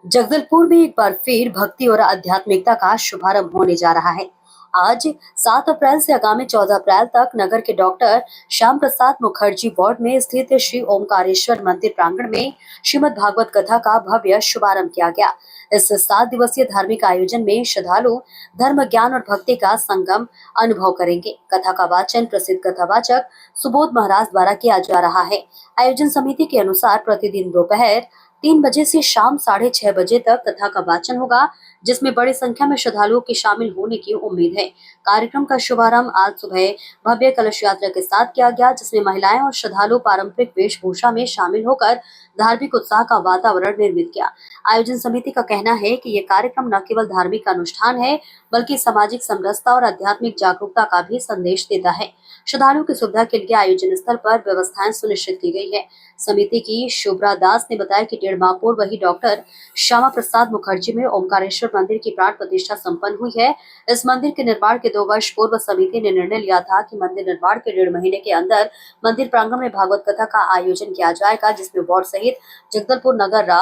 जगदलपुर में एक बार फिर भक्ति और आध्यात्मिकता का शुभारंभ होने जा रहा है। आज 7 अप्रैल से आगामी 14 अप्रैल तक नगर के डॉक्टर श्याम प्रसाद मुखर्जी वार्ड में स्थित श्री ओमकारेश्वर मंदिर प्रांगण में श्रीमद् भागवत कथा का भव्य शुभारंभ किया गया। इस 7 दिवसीय धार्मिक आयोजन में श्रद्धालु धर्म, ज्ञान और भक्ति का संगम अनुभव करेंगे। कथा का वाचन प्रसिद्ध कथावाचक सुबोध महाराज द्वारा किया जा रहा है। आयोजन समिति के अनुसार प्रतिदिन दोपहर 3 बजे से शाम 6:30 बजे तक कथा का वाचन होगा, जिसमें बड़ी संख्या में श्रद्धालुओं के शामिल होने की उम्मीद है। कार्यक्रम का शुभारंभ आज सुबह भव्य कलश यात्रा के साथ किया गया, जिसमें महिलाएं और श्रद्धालु पारंपरिक वेशभूषा में शामिल होकर धार्मिक उत्साह का वातावरण निर्मित किया। आयोजन समिति का कहना है कि यह कार्यक्रम न केवल धार्मिक अनुष्ठान है, बल्कि सामाजिक समरसता और आध्यात्मिक जागरूकता का भी संदेश देता है। श्रद्धालुओं की सुविधा के लिए आयोजन स्थल पर व्यवस्थाएं सुनिश्चित की गई है। समिति की शुभ्रा दास ने बताया कि 1.5 माह पूर्व वही डॉक्टर श्यामा प्रसाद मुखर्जी में ओमकारेश्वर मंदिर की प्राण प्रतिष्ठा संपन्न हुई है। इस मंदिर के निर्माण के 2 वर्ष पूर्व समिति ने निर्णय लिया था कि मंदिर निर्माण के 1.5 महीने के अंदर मंदिर प्रांगण में भागवत कथा का आयोजन किया जाएगा, जिसमें वार्ड सहित जगदलपुर नगर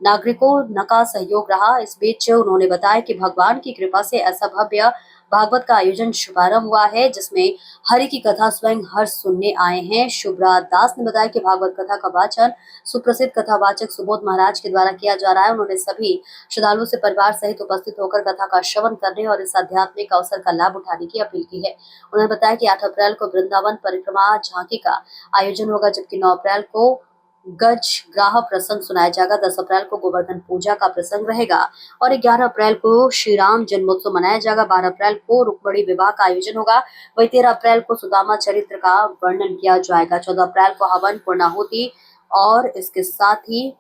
नागरिकों का सहयोग रहा। इस बीच उन्होंने बताया कि भगवान की कृपा से ऐसा भव्य भागवत का आयोजन शुभारंभ हुआ है, जिसमें हरि की कथा स्वयं हर सुनने आए हैं। शुभ्रा दास ने बताया कि भागवत कथा का वाचन सुप्रसिद्ध कथावाचक सुबोध महाराज के द्वारा किया जा रहा है। उन्होंने सभी श्रद्धालुओं से परिवार सहित उपस्थित होकर कथा का श्रवण करने और इस आध्यात्मिक अवसर का लाभ उठाने की अपील की है। उन्होंने बताया कि 8 अप्रैल को वृंदावन परिक्रमा झांकी का आयोजन होगा, जबकि 9 अप्रैल को गज ग्राह प्रसंग सुनाया जाएगा। 10 अप्रैल को गोवर्धन पूजा का प्रसंग रहेगा और 11 अप्रैल को श्री राम जन्मोत्सव मनाया जाएगा। 12 अप्रैल को रुक्मणी विवाह का आयोजन होगा। वही 13 अप्रैल को सुदामा चरित्र का वर्णन किया जाएगा। 14 अप्रैल को हवन, पूर्णाहुति और इसके साथ ही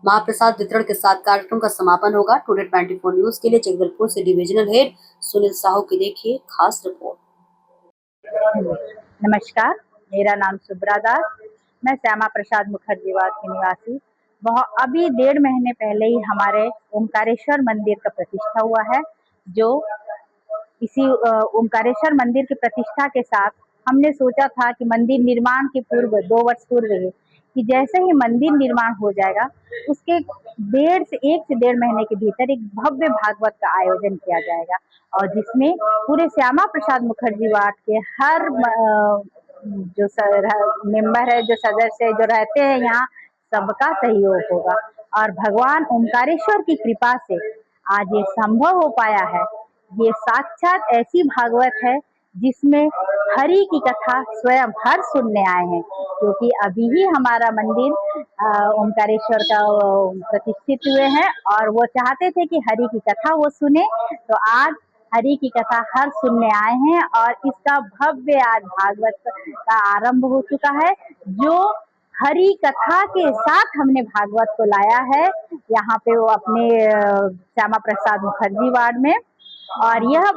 महाप्रसाद वितरण के साथ कार्यक्रम का समापन होगा। टुडे 24 न्यूज के लिए जगदलपुर से डिविजनल हेड सुनील साहू की देखिए खास रिपोर्ट। नमस्कार, मेरा नाम सुब्रा दास, मैं श्यामा प्रसाद मुखर्जी वार्ड की निवासी। अभी 1.5 महीने पहले ही हमारे ओमकारेश्वर मंदिर का प्रतिष्ठा हुआ है। जो इसी ओमकारेश्वर मंदिर की प्रतिष्ठा के साथ हमने सोचा था कि मंदिर निर्माण के पूर्व 2 वर्ष पूर्व ही कि जैसे ही मंदिर निर्माण हो जाएगा उसके 1 से 1.5 महीने के भीतर एक भव्य भागवत का आयोजन किया जाएगा, और जिसमें पूरे श्यामा प्रसाद मुखर्जी वार्ड के हर जो मेंबर है, जो सदस्य है, जो रहते हैं यहाँ, सबका सहयोग होगा। और भगवान ओमकारेश्वर की कृपा से आज ये संभव हो पाया है। ये साक्षात ऐसी भागवत है जिसमें हरि की कथा स्वयं हर सुनने आए हैं, क्योंकि अभी ही हमारा मंदिर ओमकारेश्वर का प्रतिष्ठित हुए हैं और वो चाहते थे कि हरि की कथा वो सुने, तो आज हरि की कथा हर सुनने आए हैं और इसका भव्य आज भागवत का आरंभ हो चुका है। जो हरि कथा के साथ हमने भागवत को लाया है यहाँ पे वो अपने श्यामा प्रसाद मुखर्जी वार्ड में, और यह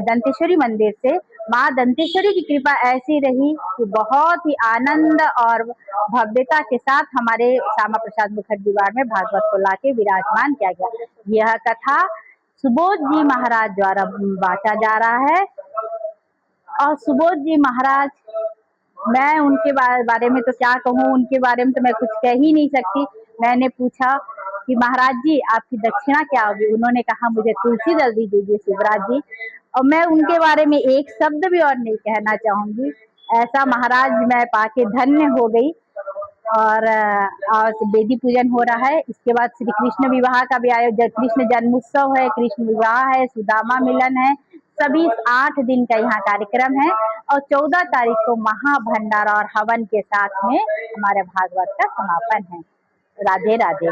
दंतेश्वरी मंदिर से माँ दंतेश्वरी की कृपा ऐसी रही कि बहुत ही आनंद और भव्यता के साथ हमारे श्यामा प्रसाद मुखर्जी वार्ड में भागवत को लाके विराजमान किया गया। यह कथा सुबोध जी महाराज द्वारा बांटा जा रहा है, और सुबोध जी महाराज, मैं उनके बारे में तो क्या कहूँ, उनके बारे में तो मैं कुछ कह ही नहीं सकती। मैंने पूछा कि महाराज जी आपकी दक्षिणा क्या होगी, उन्होंने कहा मुझे तुलसी दल दी दीजिए शिवराज जी, और मैं उनके बारे में एक शब्द भी और नहीं कहना चाहूंगी। ऐसा महाराज मैं पाके धन्य हो गई। और वेदी पूजन हो रहा है, इसके बाद श्री कृष्ण विवाह का भी आयोजन, कृष्ण जन्मोत्सव है, कृष्ण विवाह है, सुदामा मिलन है, सभी 8 दिन का यहाँ कार्यक्रम है। और 14 तारीख को महाभंडारा और हवन के साथ में हमारे भागवत का समापन है। राधे राधे।